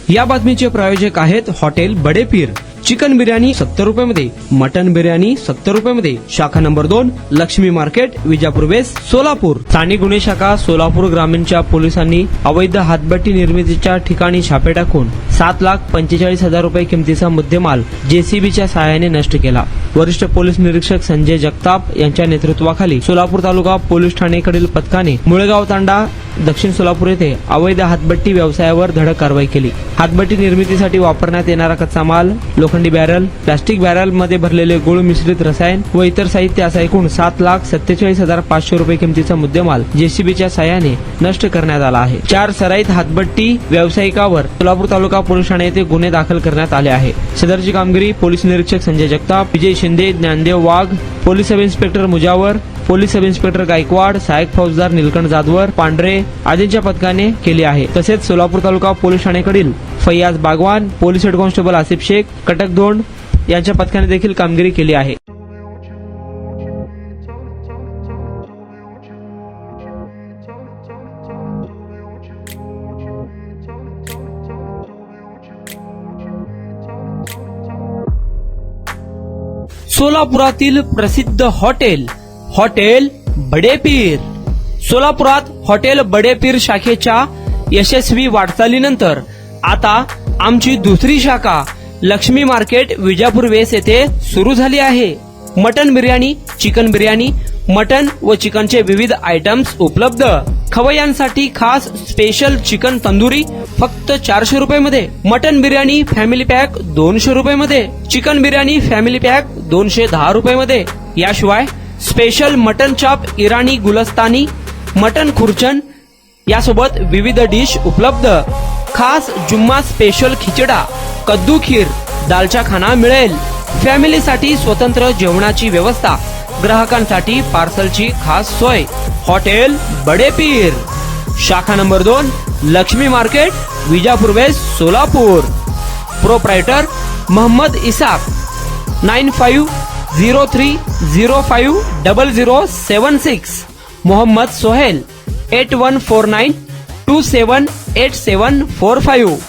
या बातमीचे प्रायोजक आहेत हॉटेल बडे पीर। चिकन बिर्याणी 70 रुपयामध्ये, मटन बिर्याणी 70 रुपयामध्ये। शाखा number 2, Lakshmi market, Vijapur west, Solapur. स्थानिक गुन्हे शाखा सोलापूर ग्रामीणच्या पोलिसांनी अवैध हातभट्टी निर्मितीच्या ठिकाणी छापे टाकून 7,45,000 रुपये किमतीचा मुद्देमाल जेसीबीच्या सहाय्याने नष्ट केला। वरिष्ठ पोलीस निरीक्षक संजय जगताप यांच्या नेतृत्वाखाली सोलापूर तालुका पोलीस ठाणेकडील पथकाने मुळगाव तांडा, दक्षिण सोलापूर येथे अवैध हातभट्टी व्यवसायावर धडक कारवाई केली। हातभट्टी निर्मितीसाठी वापरण्यात येणारा कच्चा माल, लोखंडी बॅरल, प्लास्टिक बॅरल मध्ये भरलेले गुळ मिश्रित रसायन व इतर साहित्य असा एकूण 7,47,500 रुपये किमतीचा मुद्देमाल जेसीबीच्या सहाय्याने नष्ट करण्यात आला आहे। 4 सराईत हातभट्टी व्यावसायिकावर सोलापूर तालुका पोलीस ठाणे येथे गुन्हे दाखल करण्यात आले आहे। सदरची कामगिरी पोलीस निरीक्षक Sanjay Jagtap, Vijay Shinde, Dnyandev Wagh, police sub inspector Mujawar, police sub inspector Gaikwad, सहाय्यक फौजदार निलकंठ जाधवर, पांढरे आदींच्या पथकाने केली आहे। तसेच सोलापूर तालुका पोलीस ठाणेकडील Faiyaz Bagwan, police head constable Asif Shaikh, Katakdhond यांच्या पथकाने देखील कामगिरी केली आहे। सोलापुरातील प्रसिद्ध हॉटेल बडे पीर। सोलापुरात हॉटेल बडे पीर शाखेच्या यशस्वी वाटचालीनंतर आता आमची दुसरी शाखा लक्ष्मी मार्केट, विजापूर वेस्ट येथे सुरू झाली आहे। Mutton biryani, chicken biryani, mutton व चिकनचे विविध आयटम्स उपलब्ध। खवय्यांसाठी खास स्पेशल चिकन तंदुरी फक्त 400 रुपयामध्ये, मटन बिर्याणी फॅमिली पॅक 200 रुपयामध्ये, चिकन बिर्याणी फॅमिली पॅक 210 रुपयामध्ये। याशिवाय स्पेशल मटन चाप, इराणी गुलस्तानी, मटन खुर्चन यासोबत विविध डिश उपलब्ध। खास जुम्मा स्पेशल खिचडा, कद्दू खीर, दालचा खाना मिळेल। फॅमिलीसाठी स्वतंत्र जेवणाची व्यवस्था, ग्राहकांसाठी पार्सलची खास सोय। हॉटेल बडे पीर, शाखा number 2, Lakshmi market, Vijapur west, Solapur. Proprietor Mohammed Ishaq, 9503050076। Mohammed Sohail, 8149278745।